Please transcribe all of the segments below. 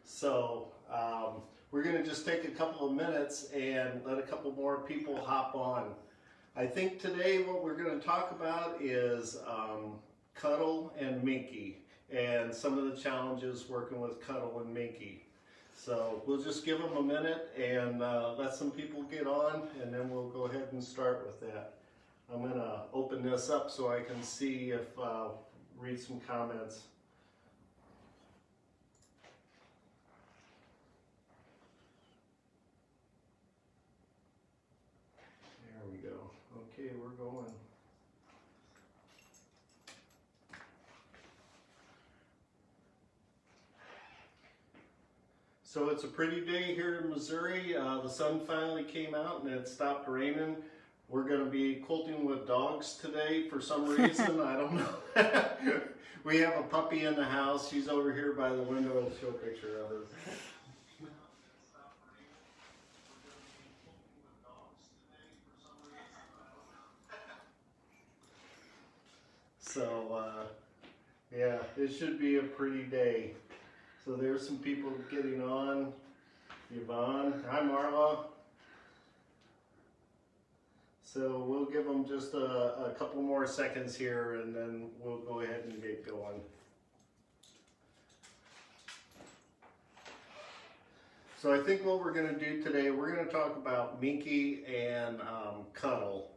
So we're going to just take a couple of minutes and let a couple more people hop on. I think today what we're going to talk about is Cuddle and Minky and some of the challenges working with Cuddle and Minky. So we'll just give them a minute and let some people get on, and then we'll go ahead and start with that. I'm going to open this up so I can see if read some comments. There we go. Okay, we're going. So it's a pretty day here in Missouri. The sun finally came out and it stopped raining. We're going to be quilting with dogs today for some reason. I don't know. We have a puppy in the house. She's over here by the window. I'll show a picture of her. So, yeah, it should be a pretty day. So there's some people getting on. Yvonne, hi Marla. So we'll give them just a couple more seconds here and then we'll go ahead and get going. So I think what we're going to do today, we're going to talk about Minky and Cuddle.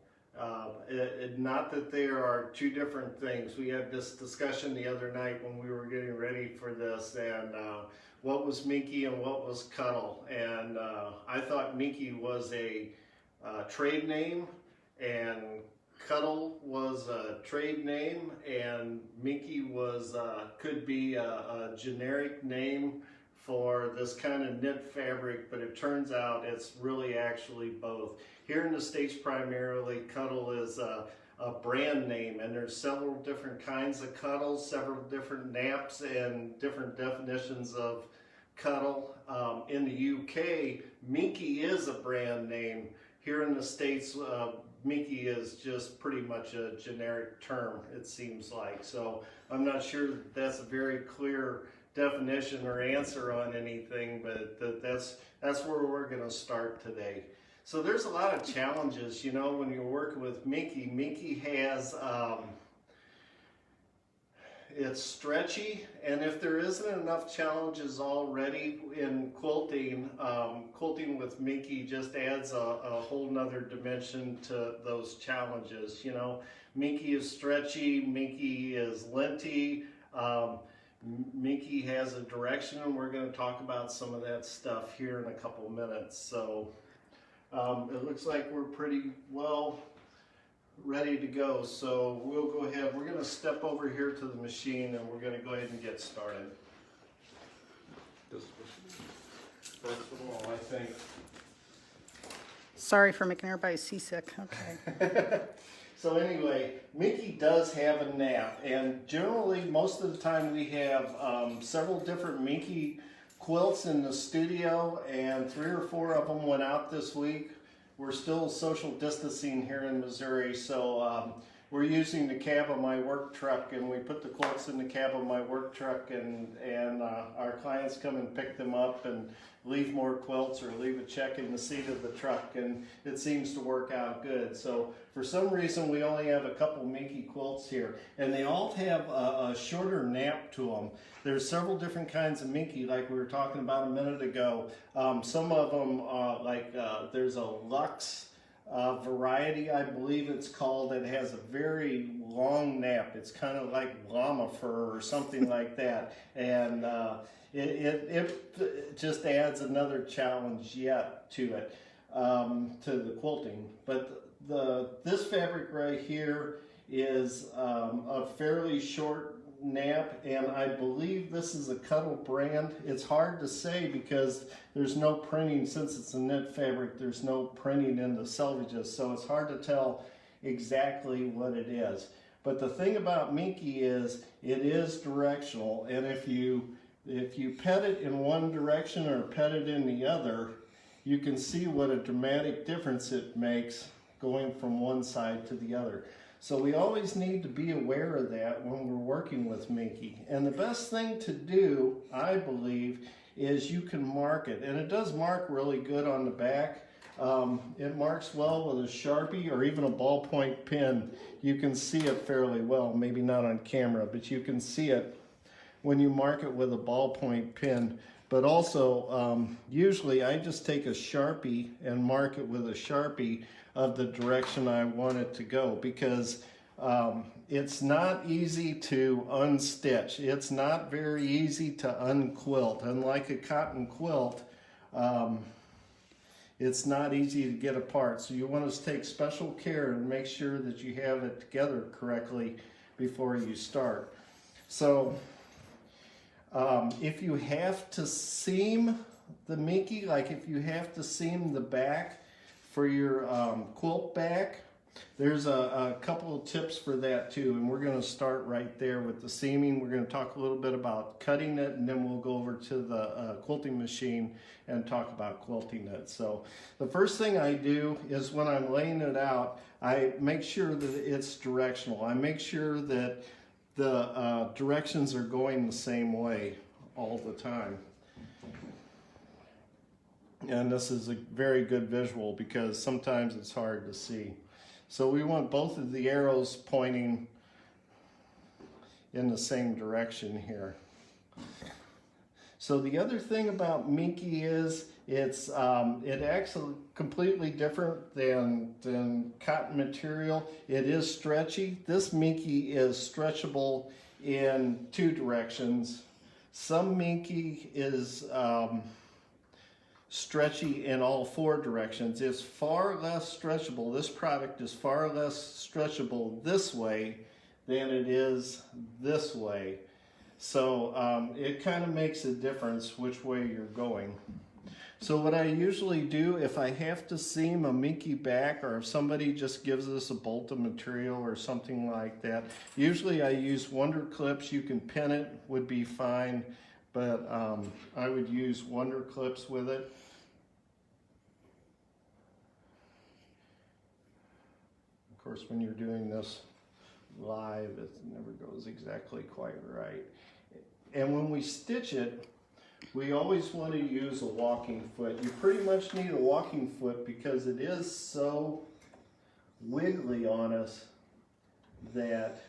Not that there are two different things. We had this discussion the other night when we were getting ready for this, and what was Minky and what was Cuddle. And I thought Minky was a trade name, and Cuddle was a trade name, and Minky was could be a generic name for this kind of knit fabric, but it turns out it's really actually both. Here in the States primarily, Cuddle is a brand name, and there's several different kinds of Cuddles, several different naps and different definitions of Cuddle. In the UK, Minky is a brand name. Here in the States, Minky is just pretty much a generic term, it seems like. So I'm not sure that's a very clear definition or answer on anything, but that's where we're going to start today. So there's a lot of challenges, you know, when you're working with Minky. Minky has it's stretchy, and if there isn't enough challenges already in quilting, quilting with Minky just adds a whole nother dimension to those challenges. You know, Minky is stretchy, Minky is linty. Minky has a direction, and we're going to talk about some of that stuff here in a couple minutes. So it looks like we're pretty well ready to go. So we'll go ahead. We're going to step over here to the machine, and we're going to go ahead and get started. First of all, I think. Sorry for making everybody seasick. Okay. So anyway, Minky does have a nap, and generally most of the time we have several different Minky quilts in the studio, and 3 or 4 of them went out this week. We're still social distancing here in Missouri, so we're using the cab of my work truck, and we put the quilts in the cab of my work truck, and our clients come and pick them up and leave more quilts or leave a check in the seat of the truck, and it seems to work out good. So for some reason we only have a couple Minky quilts here, and they all have a shorter nap to them. There's several different kinds of Minky, like we were talking about a minute ago. Some of them there's a Luxe variety, I believe it's called, that has a very long nap. It's kind of like llama fur or something like that, and it just adds another challenge yet to it, to the quilting. But this fabric right here is a fairly short nap, and I believe this is a Cuddle brand. It's hard to say because there's no printing. Since it's a knit fabric, there's no printing in the selvages, so it's hard to tell exactly what it is. But the thing about Minky is it is directional, and if you pet it in one direction or pet it in the other, you can see what a dramatic difference it makes going from one side to the other. So we always need to be aware of that when we're working with Minky. And the best thing to do, I believe, is you can mark it, and it does mark really good on the back. It marks well with a Sharpie or even a ballpoint pen. You can see it fairly well, maybe not on camera, but you can see it when you mark it with a ballpoint pen. But also, usually I just take a Sharpie and mark it with a Sharpie of the direction I want it to go, because it's not easy to unstitch. It's not very easy to unquilt. Unlike a cotton quilt, it's not easy to get apart. So you want to take special care and make sure that you have it together correctly before you start. So if you have to seam the Minky, like if you have to seam the back for your quilt back, there's a couple of tips for that too, and we're going to start right there with the seaming. We're going to talk a little bit about cutting it, and then we'll go over to the quilting machine and talk about quilting it. So the first thing I do is when I'm laying it out, I make sure that it's directional. I make sure that the directions are going the same way all the time. And this is a very good visual because sometimes it's hard to see. So we want both of the arrows pointing in the same direction here. So the other thing about Minky is it acts completely different than cotton material. It is stretchy. This Minky is stretchable in two directions. Some Minky is stretchy in all four directions. It's far less stretchable. This product is far less stretchable this way than it is this way. So it kind of makes a difference which way you're going. So what I usually do if I have to seam a Minky back, or if somebody just gives us a bolt of material or something like that, usually I use Wonder Clips. You can pin it, would be fine, but I would use Wonder Clips with it. Of course, when you're doing this live, it never goes exactly quite right. And when we stitch it, we always want to use a walking foot. You pretty much need a walking foot because it is so wiggly on us that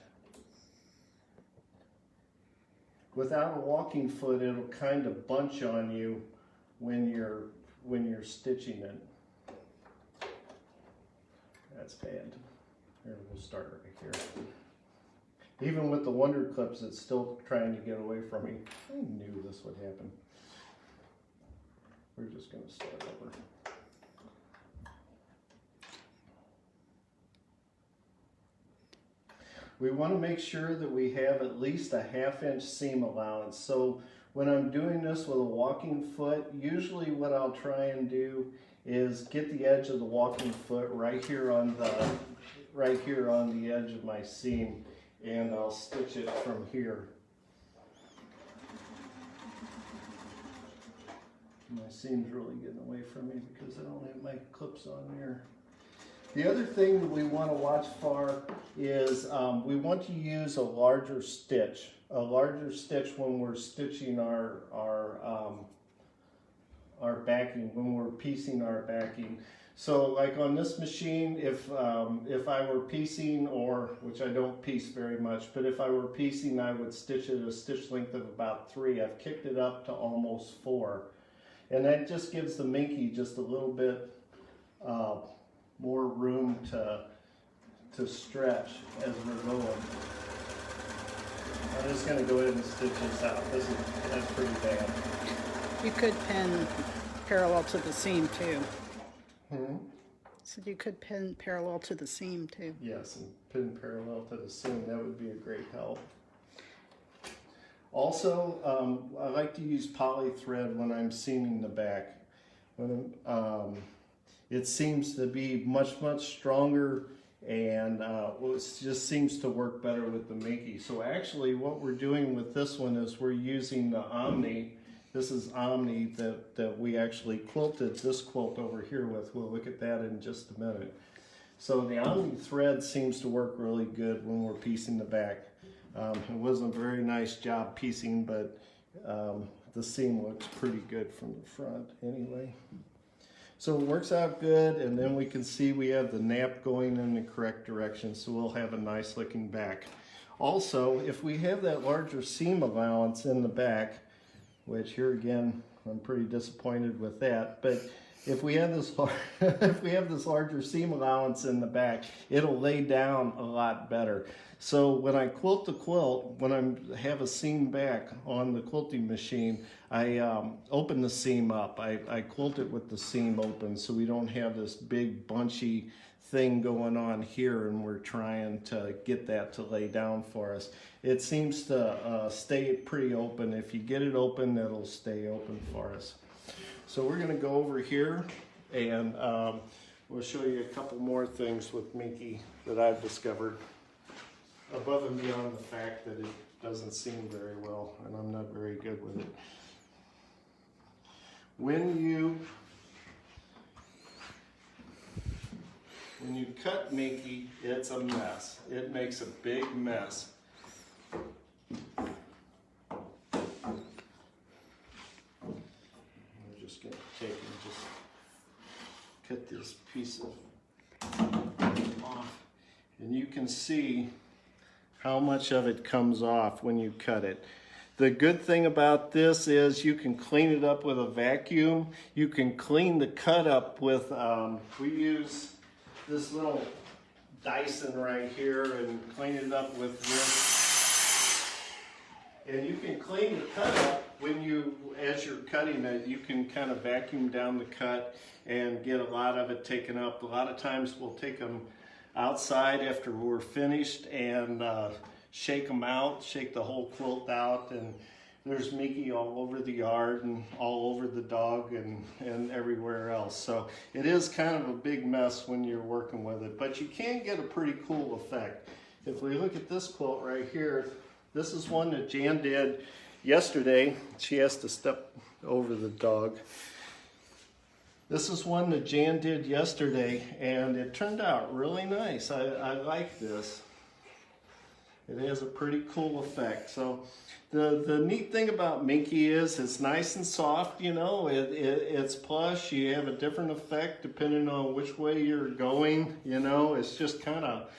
without a walking foot, it'll kind of bunch on you when you're stitching it. That's bad. Here, we'll start right here. Even with the Wonder Clips, it's still trying to get away from me. I knew this would happen. We're just going to start over. We want to make sure that we have at least a 1/2 inch seam allowance. So when I'm doing this with a walking foot, usually what I'll try and do is get the edge of the walking foot right here on the edge of my seam, and I'll stitch it from here. My seam's really getting away from me because I don't have my clips on there. The other thing that we want to watch for is we want to use a larger stitch. A larger stitch when we're stitching our backing, when we're piecing our backing. So like on this machine, if I were piecing, or which I don't piece very much, but if I were piecing, I would stitch it a stitch length of about 3. I've kicked it up to almost 4. And that just gives the Minky just a little bit more room to stretch as we're going. I'm just going to go ahead and stitch this out. That's pretty bad. You could pin parallel to the seam too. So you could pin parallel to the seam too. Yes, and pin parallel to the seam. That would be a great help. Also, I like to use poly thread when I'm seaming the back. It seems to be much stronger, and it just seems to work better with the Minky. So actually what we're doing with this one is we're using the Omni. This is Omni that we actually quilted this quilt over here with. We'll look at that in just a minute. So the Omni thread seems to work really good when we're piecing the back. It wasn't a very nice job piecing, but the seam looks pretty good from the front anyway. So it works out good, and then we can see we have the nap going in the correct direction, so we'll have a nice looking back. Also, if we have that larger seam allowance in the back, which here again, I'm pretty disappointed with that, but if we have this if we have this larger seam allowance in the back, it'll lay down a lot better. So when I quilt the quilt, when I have a seam back on the quilting machine, I open the seam up. I quilt it with the seam open so we don't have this big bunchy thing going on here and we're trying to get that to lay down for us. It seems to stay pretty open. If you get it open, it'll stay open for us. So we're going to go over here and we'll show you a couple more things with Minky that I've discovered, above and beyond the fact that it doesn't seam very well and I'm not very good with it. When you cut Minky, it's a mess. It makes a big mess. I'm just going to take and just cut this piece of off. And you can see how much of it comes off when you cut it. The good thing about this is you can clean it up with a vacuum. You can clean the cut up with, we use this little Dyson right here and clean it up with this. And you can clean the cut up when as you're cutting it, you can kind of vacuum down the cut and get a lot of it taken up. A lot of times we'll take them outside after we're finished and shake them out, shake the whole quilt out, and there's Minky all over the yard and all over the dog and everywhere else. So it is kind of a big mess when you're working with it, but you can get a pretty cool effect. If we look at this quilt right here, this is one that Jan did yesterday. She has to step over the dog. This is one that Jan did yesterday, and it turned out really nice. I like this. It has a pretty cool effect. So the neat thing about Minky is it's nice and soft, you know, it's plush. You have a different effect depending on which way you're going, you know. It's just kind of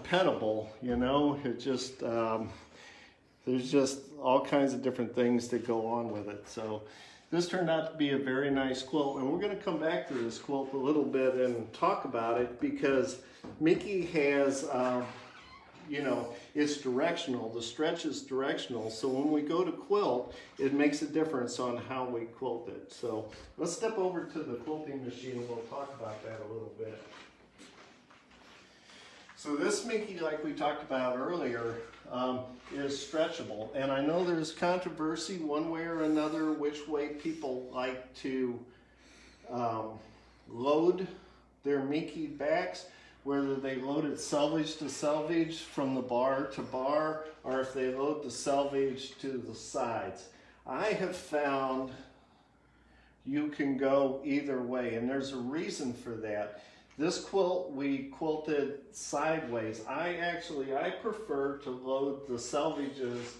pettable, you know. It just, there's just all kinds of different things that go on with it. So this turned out to be a very nice quilt, and we're going to come back to this quilt a little bit and talk about it because Minky has, you know, it's directional. The stretch is directional. So when we go to quilt, it makes a difference on how we quilt it. So let's step over to the quilting machine and we'll talk about that a little bit. So this Minky, like we talked about earlier, is stretchable. And I know there's controversy one way or another which way people like to load their Minky backs, whether they load it selvage to selvage from the bar to bar, or if they load the selvage to the sides. I have found you can go either way, and there's a reason for that. This quilt we quilted sideways. I prefer to load the selvages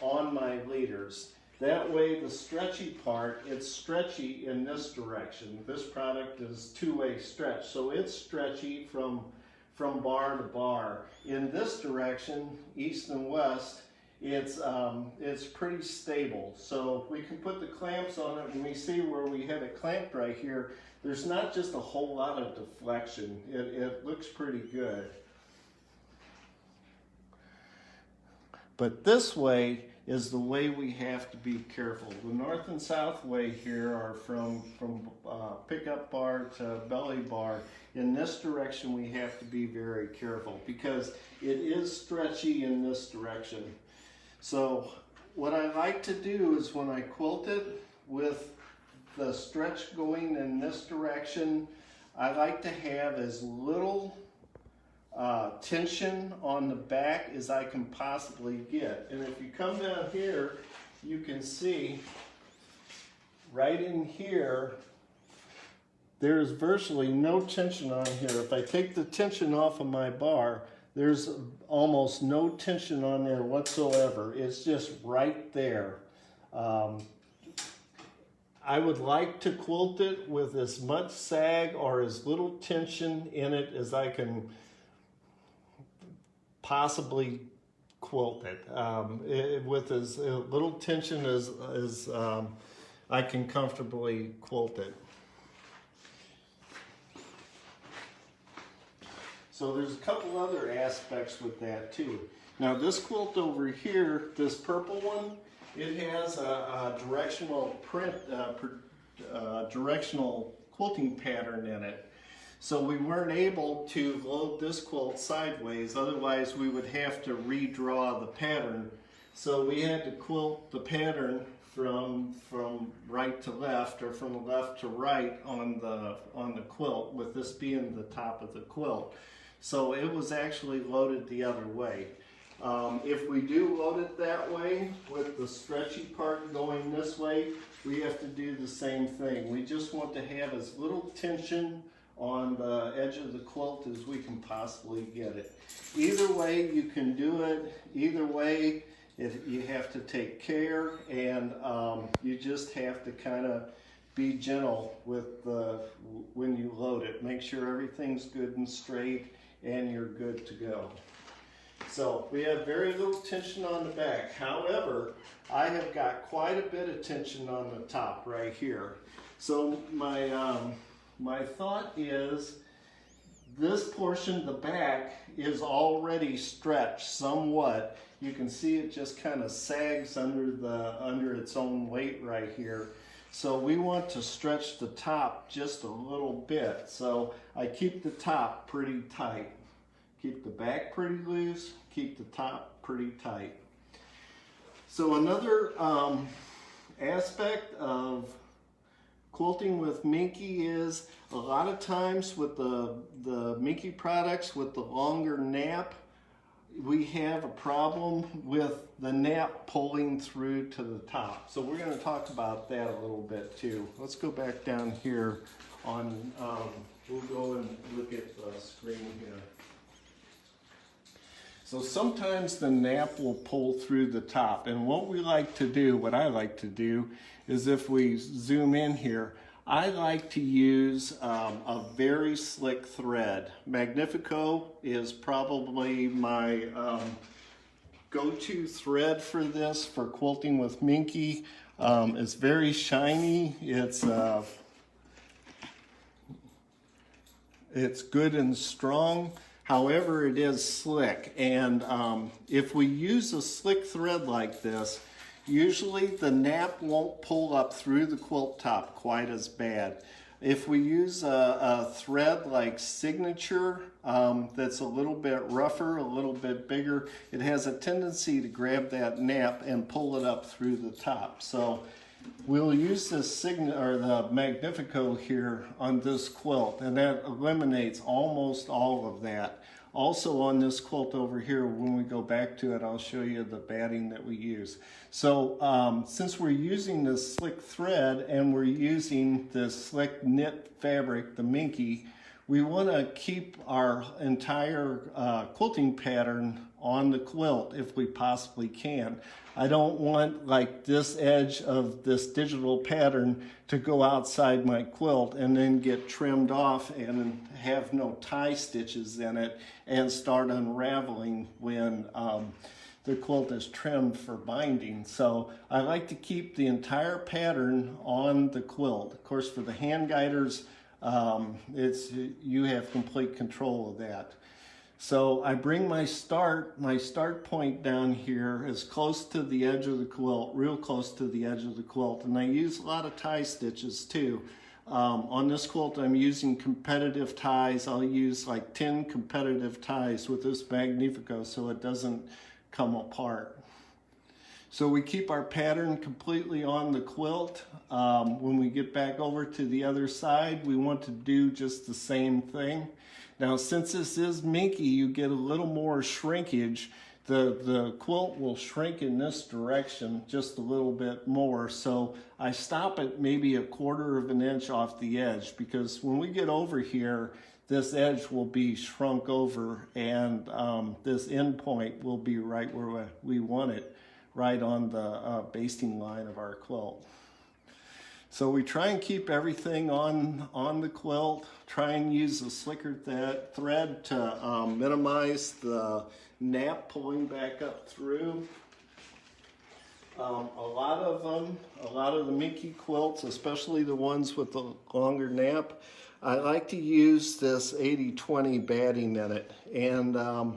on my leaders. That way the stretchy part, it's stretchy in this direction. This product is two-way stretch, so it's stretchy from bar to bar. In this direction, east and west, it's pretty stable. So we can put the clamps on it, and we see where we have it clamped right here. There's not just a whole lot of deflection. It looks pretty good. But this way is the way we have to be careful. The north and south way here are from pickup bar to belly bar. In this direction we have to be very careful because it is stretchy in this direction. So what I like to do is when I quilt it with the stretch going in this direction, I like to have as little tension on the back as I can possibly get. And if you come down here, you can see right in here, there's virtually no tension on here. If I take the tension off of my bar, there's almost no tension on there whatsoever. It's just right there. I would like to quilt it with as much sag or as little tension in it as I can possibly quilt it, with as little tension as I can comfortably quilt it. So there's a couple other aspects with that too. Now this quilt over here, this purple one, it has a directional print, directional quilting pattern in it. So we weren't able to load this quilt sideways, otherwise we would have to redraw the pattern. So we had to quilt the pattern from right to left, or from left to right on the quilt, with this being the top of the quilt. So it was actually loaded the other way. If we do load it that way, with the stretchy part going this way, we have to do the same thing. We just want to have as little tension on the edge of the quilt as we can possibly get it. Either way you can do it. Either way, you have to take care, and you just have to kind of be gentle with when you load it. Make sure everything's good and straight and you're good to go. So we have very little tension on the back. However, I have got quite a bit of tension on the top right here. So my thought is, this portion, the back, is already stretched somewhat. You can see it just kind of sags under its own weight right here. So we want to stretch the top just a little bit. So I keep the top pretty tight. Keep the back pretty loose, keep the top pretty tight. So another aspect of quilting with Minky is, a lot of times with the Minky products with the longer nap, we have a problem with the nap pulling through to the top. So we're going to talk about that a little bit too. Let's go back down here on, we'll go and look at the screen here. So sometimes the nap will pull through the top, and what we like to do, what I like to do, is if we zoom in here, I like to use a very slick thread. Magnifico is probably my go-to thread for this, for quilting with Minky. It's very shiny. It's good and strong. However, it is slick, and if we use a slick thread like this, usually the nap won't pull up through the quilt top quite as bad. If we use a thread like Signature that's a little bit rougher, a little bit bigger, it has a tendency to grab that nap and pull it up through the top. So we'll use this the Magnifico here on this quilt, and that eliminates almost all of that. Also on this quilt over here, when we go back to it, I'll show you the batting that we use. So since we're using this slick thread and we're using this slick knit fabric, the Minky, we want to keep our entire quilting pattern on the quilt if we possibly can. I don't want like this edge of this digital pattern to go outside my quilt and then get trimmed off and have no tie stitches in it and start unraveling when the quilt is trimmed for binding. So I like to keep the entire pattern on the quilt. Of course, for the hand guiders, you have complete control of that. So I bring my start point down here as close to the edge of the quilt, real close to the edge of the quilt, and I use a lot of tie stitches too. On this quilt I'm using competitive ties. I'll use like 10 competitive ties with this Magnifico so it doesn't come apart. So we keep our pattern completely on the quilt. When we get back over to the other side, we want to do just the same thing. Now, since this is Minky, you get a little more shrinkage. The quilt will shrink in this direction just a little bit more. So I stop at maybe 1/4 of an inch off the edge, because when we get over here, this edge will be shrunk over, and this end point will be right where we want it. right on the basting line of our quilt. So we try and keep everything on the quilt, try and use the slicker thread to minimize the nap pulling back up through. A lot of the Minky quilts, especially the ones with the longer nap, I like to use this 80-20 batting in it. And a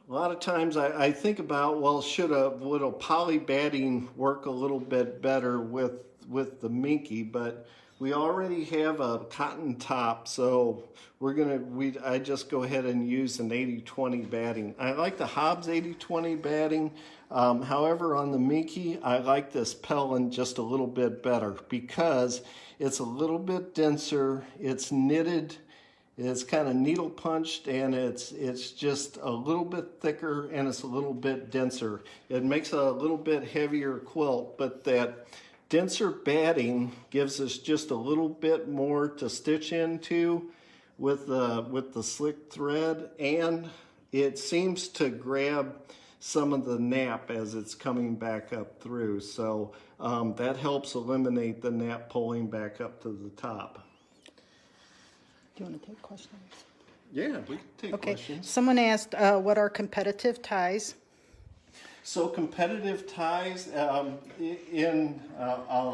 lot of times I think about, well, would a poly batting work a little bit better with the Minky, but we already have a cotton top, so I just go ahead and use an 80-20 batting. I like the Hobbs 80-20 batting. However, on the Minky, I like this Pellin just a little bit better because it's a little bit denser, it's knitted, it's kind of needle punched, and it's just a little bit thicker and it's a little bit denser. It makes a little bit heavier quilt, but that denser batting gives us just a little bit more to stitch into with the slick thread, and it seems to grab some of the nap as it's coming back up through. So that helps eliminate the nap pulling back up to the top. Do you want to take questions? Yeah, we can take questions. Someone asked, what are competitive ties? So competitive ties, I'll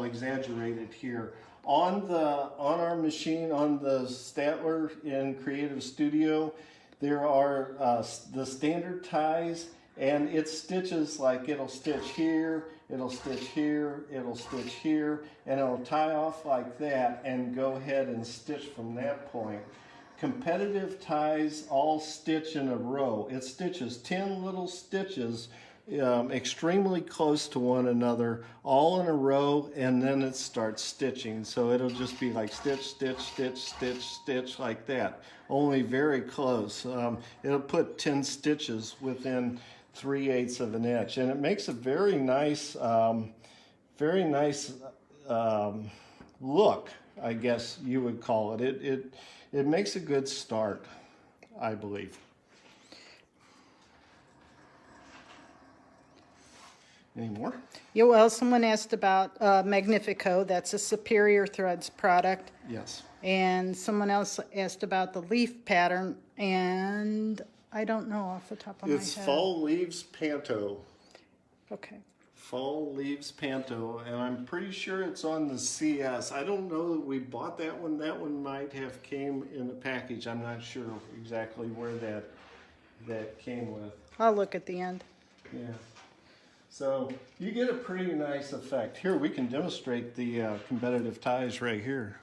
exaggerate it here. On our machine, on the Statler in Creative Studio, there are the standard ties, and it stitches like it'll stitch here, it'll stitch here, it'll stitch here, and it'll tie off like that and go ahead and stitch from that point. Competitive ties all stitch in a row. It stitches 10 little stitches extremely close to one another, all in a row, and then it starts stitching. So it'll just be like stitch, stitch, stitch, stitch, stitch, like that, only very close. It'll put 10 stitches within 3/8 of an inch, and it makes a very nice look, I guess you would call it. It makes a good start, I believe. Any more? Yeah, well, someone asked about Magnifico. That's a Superior Threads product. Yes. And someone else asked about the leaf pattern, and I don't know off the top of my head. It's Fall Leaves Panto. Okay. Fall Leaves Panto, and I'm pretty sure it's on the CS. I don't know that we bought that one. That one might have came in a package. I'm not sure exactly where that came with. I'll look at the end. Yeah. So you get a pretty nice effect. Here, we can demonstrate the competitive ties right here.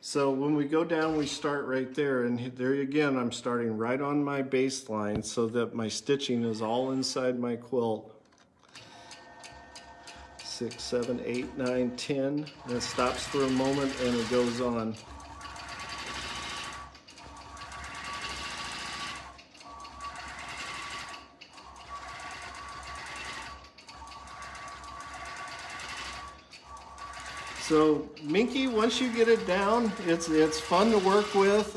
So when we go down, we start right there, and there again, I'm starting right on my baseline so that my stitching is all inside my quilt. 6, 7, 8, 9, 10, and it stops for a moment and it goes on. So Minky, once you get it down, it's fun to work with.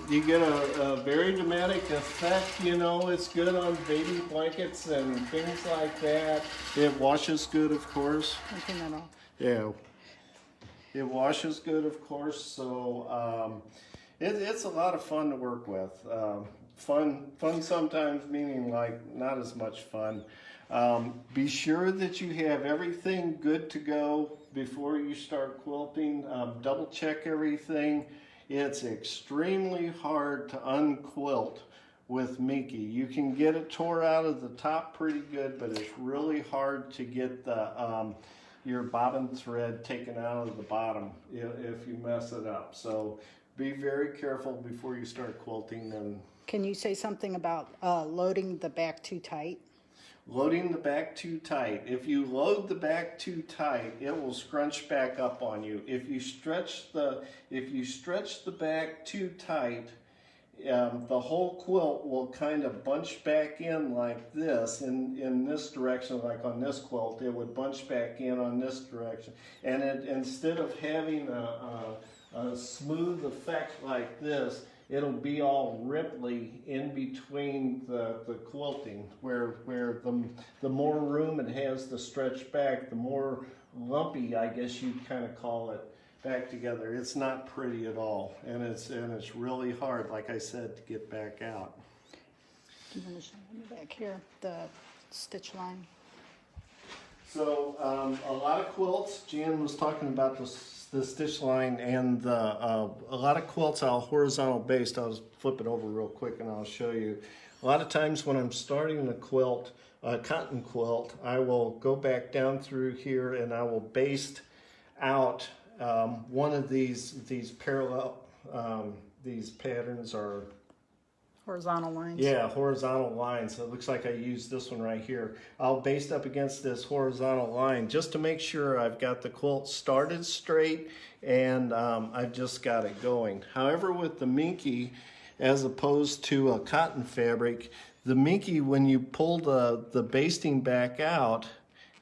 You get a very dramatic effect. You know, it's good on baby blankets and things like that. It washes good, of course. Open that off. Yeah, it washes good, of course. So it's a lot of fun to work with. Fun sometimes meaning like not as much fun. Be sure that you have everything good to go before you start quilting. Double check everything. It's extremely hard to unquilt with Minky. You can get it tore out of the top pretty good, but it's really hard to get the your bobbin thread taken out of the bottom if you mess it up. So be very careful before you start quilting. And can you say something about loading the back too tight? Loading the back too tight. If you load the back too tight, it will scrunch back up on you. If you stretch the back too tight, the whole quilt will kind of bunch back in like this, in this direction, like on this quilt, it would bunch back in on this direction. And instead of having a smooth effect like this, it'll be all ripply in between the quilting, where the more room it has to stretch back, the more lumpy, I guess you'd kind of call it, back together. It's not pretty at all, and it's really hard, like I said, to get back out. I'm going to show you back here, the stitch line. So a lot of quilts, Jan was talking about the stitch line, and a lot of quilts are horizontal based. I'll just flip it over real quick and I'll show you. A lot of times when I'm starting a quilt, a cotton quilt, I will go back down through here and I will baste out one of these parallel, these patterns are horizontal lines. Yeah, horizontal lines. So it looks like I used this one right here. I'll baste up against this horizontal line just to make sure I've got the quilt started straight and I've just got it going. However, with the Minky, as opposed to a cotton fabric, the Minky, when you pull the basting back out,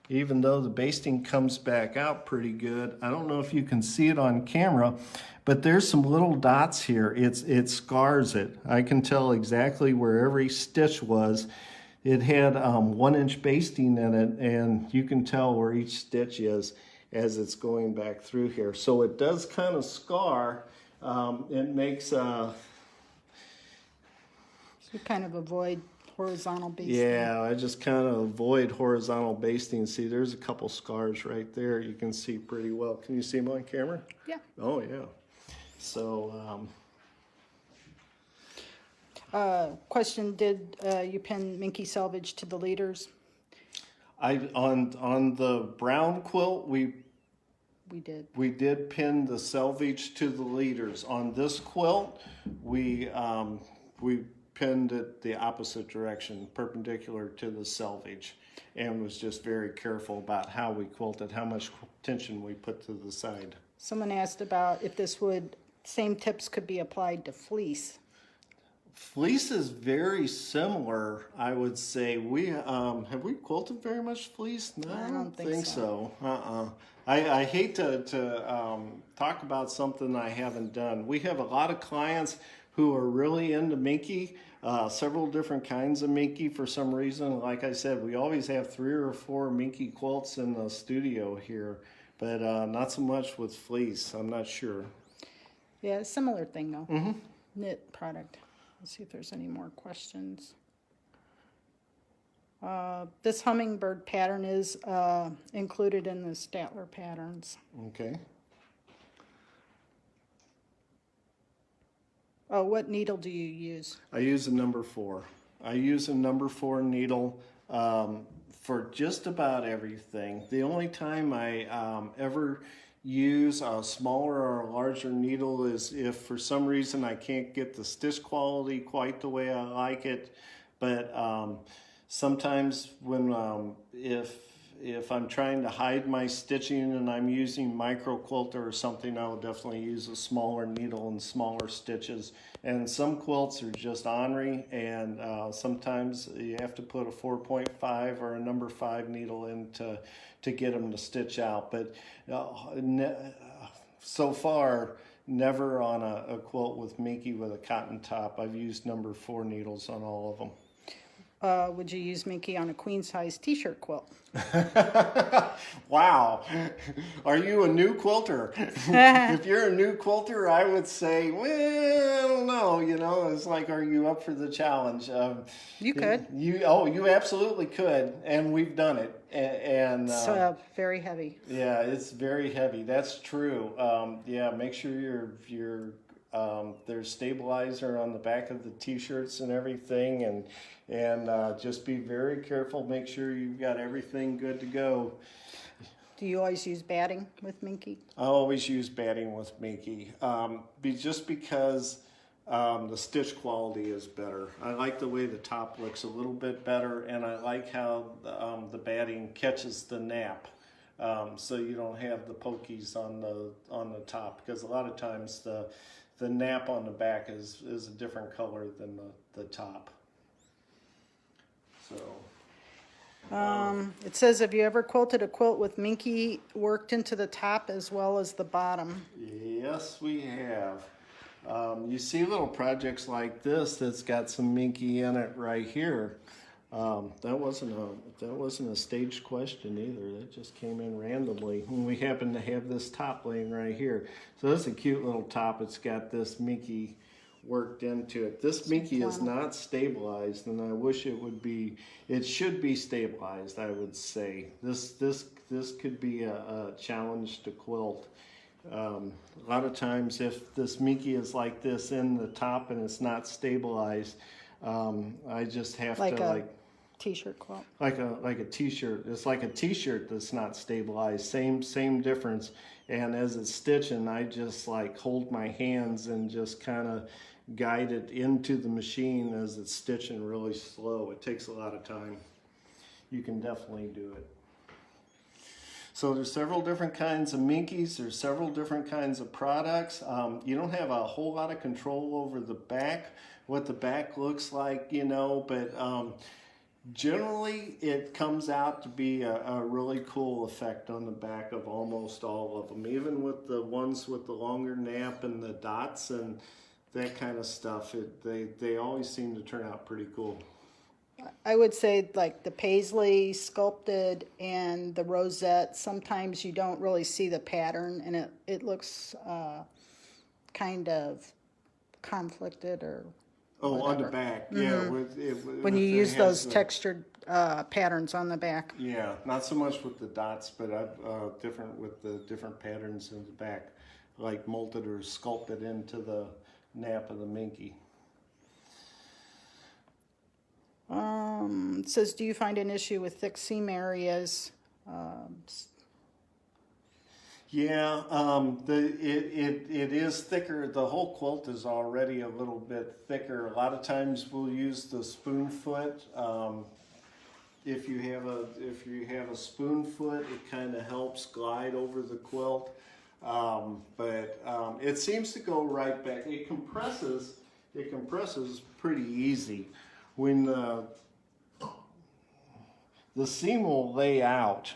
even though the basting comes back out pretty good, I don't know if you can see it on camera, but there's some little dots here. It scars it. I can tell exactly where every stitch was. It had 1 inch basting in it, and you can tell where each stitch is as it's going back through here. So it does kind of scar. It makes So you kind of avoid horizontal basting. Yeah, I just kind of avoid horizontal basting. See, there's a couple scars right there. You can see pretty well. Can you see them on camera? Yeah. Oh, yeah. So, question, did you pin Minky selvage to the leaders? on the brown quilt, we did pin the selvage to the leaders. On this quilt, we pinned it the opposite direction, perpendicular to the selvage, and was just very careful about how we quilted, how much tension we put to the side. Someone asked about if same tips could be applied to fleece. Fleece is very similar, I would say. Have we quilted very much fleece? No, I don't think so. I hate to talk about something I haven't done. We have a lot of clients who are really into Minky, several different kinds of Minky for some reason. Like I said, we always have 3 or 4 Minky quilts in the studio here, but not so much with fleece. I'm not sure. Yeah, similar thing though. Mm-hmm. Knit product. Let's see if there's any more questions. This hummingbird pattern is included in the Statler patterns. Okay. Oh, what needle do you use? I use a number 4. I use a number 4 needle for just about everything. The only time I ever use a smaller or a larger needle is if for some reason I can't get the stitch quality quite the way I like it. But sometimes when if I'm trying to hide my stitching and I'm using micro quilter or something, I will definitely use a smaller needle and smaller stitches. And some quilts are just ornery, and sometimes you have to put a 4.5 or a number 5 needle in to get them to stitch out. But so far, never on a quilt with Minky with a cotton top. I've used number 4 needles on all of them. Would you use Minky on a queen size t-shirt quilt? Wow. Are you a new quilter? If you're a new quilter, I would say, well, I don't know. You know, it's like, are you up for the challenge? You could. You absolutely could. And we've done it. And it's very heavy. Yeah, it's very heavy. That's true. Yeah, make sure there's stabilizer on the back of the t-shirts and everything, and just be very careful. Make sure you've got everything good to go. Do you always use batting with Minky? I always use batting with Minky, just because the stitch quality is better. I like the way the top looks a little bit better, and I like how the batting catches the nap. So you don't have the pokies on the top, because a lot of times the nap on the back is a different color than the top. So it says, have you ever quilted a quilt with Minky worked into the top as well as the bottom? yes, we have. You see little projects like this that's got some Minky in it right here. That wasn't a staged question either. That just came in randomly. And we happen to have this top laying right here. So that's a cute little top. It's got this Minky worked into it. This Minky is not stabilized, and I wish it would be. It should be stabilized, I would say. This could be a challenge to quilt. A lot of times, if this Minky is like this in the top and it's not stabilized, I just have to T-shirt quilt. like a t-shirt. It's like a t-shirt that's not stabilized. Same difference. And as it's stitching, I just like hold my hands and just kind of guide it into the machine as it's stitching really slow. It takes a lot of time. You can definitely do it. So there's several different kinds of Minkies. There's several different kinds of products. You don't have a whole lot of control over the back, what the back looks like, you know, but generally it comes out to be a really cool effect on the back of almost all of them, even with the ones with the longer nap and the dots and that kind of stuff. They always seem to turn out pretty cool. I would say like the paisley sculpted and the rosette, sometimes you don't really see the pattern and it looks kind of conflicted or whatever. On the back, yeah. When you use those textured patterns on the back. Yeah, not so much with the dots, but different with the different patterns in the back, like molded or sculpted into the nap of the Minky. It says, do you find an issue with thick seam areas? Yeah, it is thicker. The whole quilt is already a little bit thicker. A lot of times we'll use the spoon foot. If you have a spoon foot, it kind of helps glide over the quilt. But it seems to go right back. It compresses pretty easy. When the seam will lay out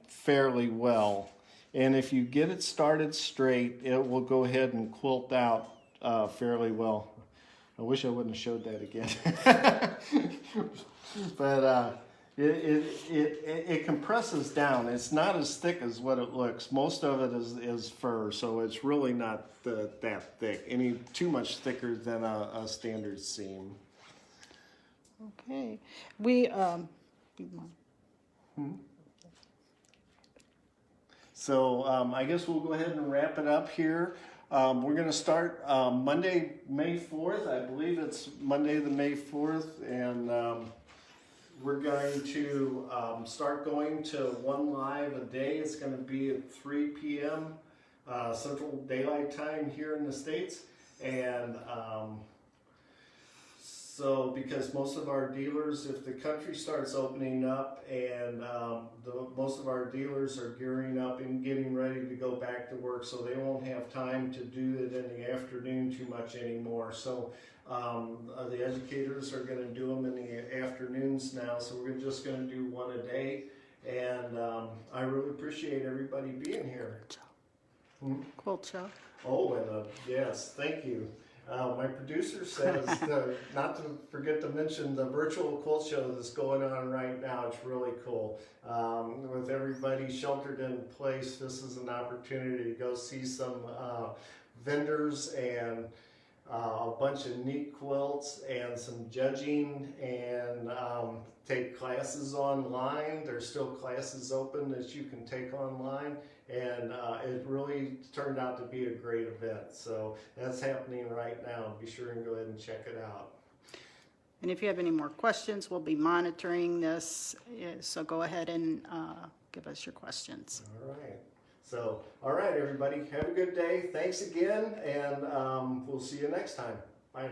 fairly well, and if you get it started straight, it will go ahead and quilt out fairly well. I wish I wouldn't have showed that again. But it compresses down. It's not as thick as what it looks. Most of it is fur, so it's really not that thick. Too much thicker than a standard seam. Okay. So I guess we'll go ahead and wrap it up here. We're going to start Monday, May 4th. I believe it's Monday the May 4th, and we're going to start going to 1 live a day. It's going to be at 3 p.m. Central Daylight Time here in the States. And so because most of our dealers, if the country starts opening up and most of our dealers are gearing up and getting ready to go back to work, so they won't have time to do it in the afternoon too much anymore. So the educators are going to do them in the afternoons now, so we're just going to do 1 a day. And I really appreciate everybody being here. Quilt show. Oh, and yes, thank you. My producer says not to forget to mention the virtual quilt show that's going on right now. It's really cool. With everybody sheltered in place, this is an opportunity to go see some vendors and a bunch of neat quilts and some judging and take classes online. There's still classes open that you can take online. And it really turned out to be a great event. So that's happening right now. Be sure and go ahead and check it out. And if you have any more questions, we'll be monitoring this. So go ahead and give us your questions. All right. So, all right, everybody. Have a good day. Thanks again. And we'll see you next time. Bye.